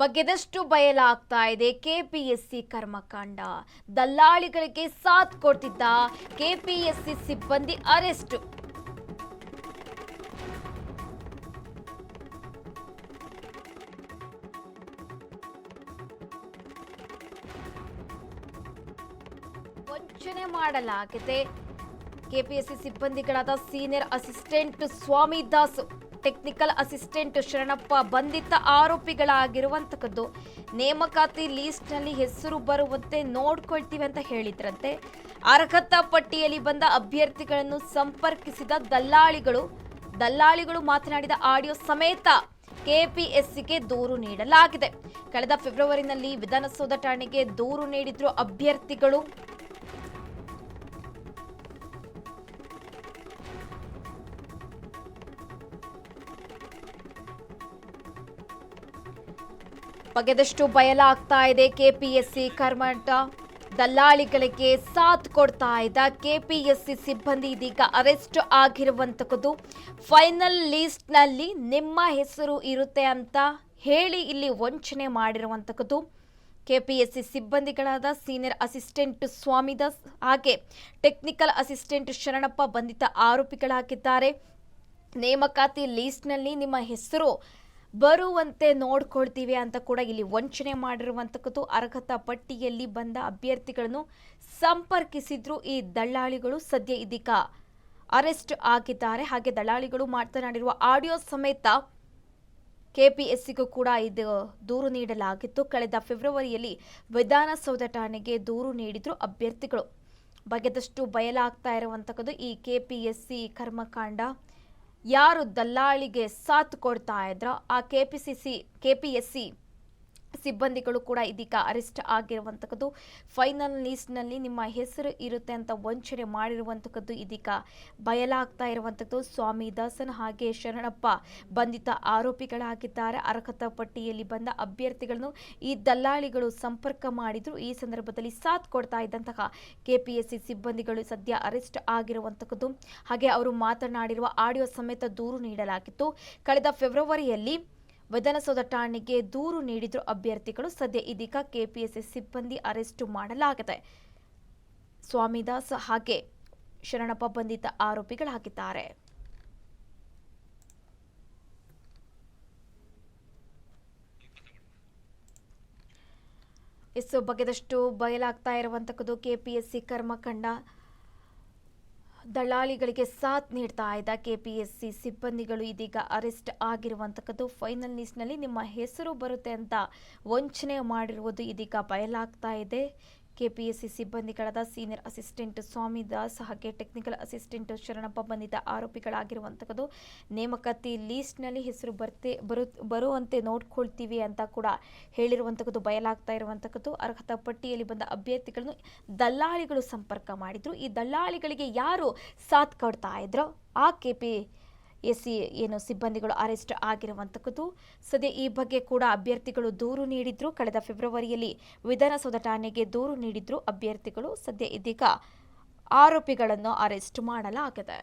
ಬಗ್ಗೆದಷ್ಟು ಬಯಲಾಗ್ತಾ ಇದೆ ಕೆಪಿಎಸ್ಸಿ ಕರ್ಮಕಾಂಡ. ದಲ್ಲಾಳಿಗಳಿಗೆ ಸಾಥ್ ಕೊಡ್ತಿದ್ದ ಕೆಪಿಎಸ್ಸಿ ಸಿಬ್ಬಂದಿ ಅರೆಸ್ಟ್. ವಂಚನೆ ಮಾಡಲಾಗಿದೆ. ಕೆಪಿಎಸ್ಸಿ ಸಿಬ್ಬಂದಿಗಳಾದ senior assistant Swamidas, technical assistant Sharanappa ಬಂಧಿತ ಆರೋಪಿಗಳಾಗಿರುವಂತದ್ದು. ನೇಮಕಾತಿ ಲಿಸ್ಟ್ನಲ್ಲಿ ಹೆಸರು ಬರುವಂತೆ ನೋಡ್ಕೊಳ್ತೀವಿ ಅಂತ ಹೇಳಿದ್ರಂತೆ. ಅರ್ಹತಾ ಪಟ್ಟಿಯಲ್ಲಿ ಬಂದ ಅಭ್ಯರ್ಥಿಗಳನ್ನು ಸಂಪರ್ಕಿಸಿದ ದಲ್ಲಾಳಿಗಳು ಮಾತನಾಡಿದ ಆಡಿಯೋ ಸಮೇತ ಕೆಪಿಎಸ್ಸಿಗೆ ದೂರು ನೀಡಲಾಗಿದೆ. ಕಳೆದ ಫೆಬ್ರವರಿನಲ್ಲಿ ವಿಧಾನಸೌಧ ಠಾಣೆಗೆ ದೂರು ನೀಡಿದ್ರು ಅಭ್ಯರ್ಥಿಗಳು. ಬಗೆದಷ್ಟು ಬಯಲಾಗ್ತಾ ಇದೆ ಕೆಪಿಎಸ್ಸಿ ಕರ್ಮಕಾಂಡ. ದಲ್ಲಾಳಿಗಳಿಗೆ ಸಾಥ್ ಕೊಡ್ತಾ ಇದ್ದ ಕೆಪಿಎಸ್ಸಿ ಸಿಬ್ಬಂದಿ ಇದೀಗ ಅರೆಸ್ಟ್ ಆಗಿರುವಂತದ್ದು. ಫೈನಲ್ ಲಿಸ್ಟ್ನಲ್ಲಿ ನಿಮ್ಮ ಹೆಸರು ಇರುತ್ತೆ ಅಂತ ಹೇಳಿ ಇಲ್ಲಿ ವಂಚನೆ ಮಾಡಿರುವಂತದ್ದು. ಕೆಪಿಎಸ್ಸಿ ಸಿಬ್ಬಂದಿಗಳಾದ ಸೀನಿಯರ್ ಅಸಿಸ್ಟೆಂಟ್ ಸ್ವಾಮಿದಾಸ್ ಹಾಗೆ ಟೆಕ್ನಿಕಲ್ ಅಸಿಸ್ಟೆಂಟ್ ಶರಣಪ್ಪ ಬಂಧಿತ ಆರೋಪಿಗಳಾಗಿದ್ದಾರೆ. ನೇಮಕಾತಿ ಲಿಸ್ಟ್ನಲ್ಲಿ ನಿಮ್ಮ ಹೆಸರು ಬರುವಂತೆ ನೋಡ್ಕೊಳ್ತೀವಿ ಅಂತ ಕೂಡ ಇಲ್ಲಿ ವಂಚನೆ ಮಾಡಿರುವಂತಕ್ಕದ್ದು. ಅರ್ಹತಾ ಪಟ್ಟಿಯಲ್ಲಿ ಬಂದ ಅಭ್ಯರ್ಥಿಗಳನ್ನು ಸಂಪರ್ಕಿಸಿದ್ರು ಈ ದಲ್ಲಾಳಿಗಳು. ಸದ್ಯ ಇದೀಗ ಅರೆಸ್ಟ್ ಆಗಿದ್ದಾರೆ. ಹಾಗೆ ದಲ್ಲಾಳಿಗಳು ಮಾತನಾಡಿರುವ ಆಡಿಯೋ ಸಮೇತ ಕೆಪಿಎಸ್ಸಿಗೂ ಕೂಡ ಇದು ದೂರು ನೀಡಲಾಗಿತ್ತು. ಕಳೆದ ಫೆಬ್ರವರಿಯಲ್ಲಿ ವಿಧಾನಸೌಧ ಠಾಣೆಗೆ ದೂರು ನೀಡಿದ್ರು ಅಭ್ಯರ್ಥಿಗಳು. ಬಗೆದಷ್ಟು ಬಯಲಾಗ್ತಾ ಇರುವಂತಕ್ಕದ್ದು ಈ ಕೆಪಿಎಸ್ಸಿ ಕರ್ಮಕಾಂಡ. ಯಾರು ದಲ್ಲಾಳಿಗೆ ಸಾಥ್ ಕೊಡ್ತಾ ಇದ್ರೋ ಆ ಕೆಪಿಎಸ್ಸಿ ಸಿಬ್ಬಂದಿಗಳು ಕೂಡ ಇದೀಗ ಅರೆಸ್ಟ್ ಆಗಿರುವಂತಕ್ಕದ್ದು. ಫೈನಲ್ ಲಿಸ್ಟ್ನಲ್ಲಿ ನಿಮ್ಮ ಹೆಸರು ಇರುತ್ತೆ ಅಂತ ವಂಚನೆ ಮಾಡಿರುವಂತಕ್ಕದ್ದು ಇದೀಗ ಬಯಲಾಗ್ತಾ ಇರುವಂತದ್ದು. ಸ್ವಾಮಿದಾಸನ್ ಹಾಗೆ ಶರಣಪ್ಪ ಬಂಧಿತ ಆರೋಪಿಗಳಾಗಿದ್ದಾರೆ. ಅರ್ಹತಾ ಪಟ್ಟಿಯಲ್ಲಿ ಬಂದ ಅಭ್ಯರ್ಥಿಗಳನ್ನು ಈ ದಲ್ಲಾಳಿಗಳು ಸಂಪರ್ಕ ಮಾಡಿದ್ರು. ಈ ಸಂದರ್ಭದಲ್ಲಿ ಸಾಥ್ ಕೊಡ್ತಾ ಇದ್ದಂತಹ ಕೆಪಿಎಸ್ಸಿ ಸಿಬ್ಬಂದಿಗಳು ಸದ್ಯ ಅರೆಸ್ಟ್ ಆಗಿರುವಂತಕ್ಕದ್ದು. ಹಾಗೆ ಅವರು ಮಾತನಾಡಿರುವ ಆಡಿಯೋ ಸಮೇತ ದೂರು ನೀಡಲಾಗಿತ್ತು. ಕಳೆದ ಫೆಬ್ರವರಿಯಲ್ಲಿ ವಿಧಾನಸೌಧ ಠಾಣೆಗೆ ದೂರು ನೀಡಿದ್ರು ಅಭ್ಯರ್ಥಿಗಳು. ಸದ್ಯ ಇದೀಗ ಕೆಪಿಎಸ್ಸಿ ಸಿಬ್ಬಂದಿ ಅರೆಸ್ಟ್ ಮಾಡಲಾಗಿದೆ. ಸ್ವಾಮಿದಾಸ್ ಹಾಗೆ ಶರಣಪ್ಪ ಬಂಧಿತ ಆರೋಪಿಗಳಾಗಿದ್ದಾರೆ. ಇಷ್ಟು ಬಗೆದಷ್ಟು ಬಯಲಾಗ್ತಾ ಇರುವಂತಕ್ಕದ್ದು ಕೆಪಿಎಸ್ಸಿ ಕರ್ಮಕಾಂಡ. ದಲ್ಲಾಳಿಗಳಿಗೆ ಸಾಥ್ ನೀಡ್ತಾ ಇದ್ದ ಕೆಪಿಎಸ್ಸಿ ಸಿಬ್ಬಂದಿಗಳು ಇದೀಗ ಅರೆಸ್ಟ್ ಆಗಿರುವಂತಕ್ಕದ್ದು. ಫೈನಲ್ ಲಿಸ್ಟ್ನಲ್ಲಿ ನಿಮ್ಮ ಹೆಸರು ಬರುತ್ತೆ ಅಂತ ವಂಚನೆ ಮಾಡಿರುವುದು ಇದೀಗ ಬಯಲಾಗ್ತಾ ಇದೆ. ಕೆಪಿಎಸ್ಸಿ ಸಿಬ್ಬಂದಿಗಳಾದ ಸೀನಿಯರ್ ಅಸಿಸ್ಟೆಂಟ್ ಸ್ವಾಮಿದಾಸ್ ಹಾಗೆ ಟೆಕ್ನಿಕಲ್ ಅಸಿಸ್ಟೆಂಟ್ ಶರಣಪ್ಪ ಬಂಧಿತ ಆರೋಪಿಗಳಾಗಿರುವಂತಕ್ಕದ್ದು. ನೇಮಕಾತಿ ಲಿಸ್ಟ್ನಲ್ಲಿ ಹೆಸರು ಬರುವಂತೆ ನೋಡ್ಕೊಳ್ತೀವಿ ಅಂತ ಕೂಡ ಹೇಳಿರುವಂತಕ್ಕದ್ದು ಬಯಲಾಗ್ತಾ ಇರುವಂತಕ್ಕದ್ದು. ಅರ್ಹತಾ ಪಟ್ಟಿಯಲ್ಲಿ ಬಂದ ಅಭ್ಯರ್ಥಿಗಳನ್ನು ದಲ್ಲಾಳಿಗಳು ಸಂಪರ್ಕ ಮಾಡಿದ್ರು. ಈ ದಲ್ಲಾಳಿಗಳಿಗೆ ಯಾರು ಸಾಥ್ ಕೊಡ್ತಾ ಇದ್ರೋ ಆ ಕೆಪಿಎಸ್ಸಿ ಸಿಬ್ಬಂದಿಗಳು ಅರೆಸ್ಟ್ ಆಗಿರುವಂತಕ್ಕದ್ದು. ಸದ್ಯ ಈ ಬಗ್ಗೆ ಕೂಡ ಅಭ್ಯರ್ಥಿಗಳು ದೂರು ನೀಡಿದ್ರು. ಕಳೆದ ಫೆಬ್ರವರಿಯಲ್ಲಿ ವಿಧಾನಸೌಧ ಠಾಣೆಗೆ ದೂರು ನೀಡಿದ್ರು ಅಭ್ಯರ್ಥಿಗಳು. ಸದ್ಯ ಇದೀಗ ಆರೋಪಿಗಳನ್ನು ಅರೆಸ್ಟ್ ಮಾಡಲಾಗಿದೆ.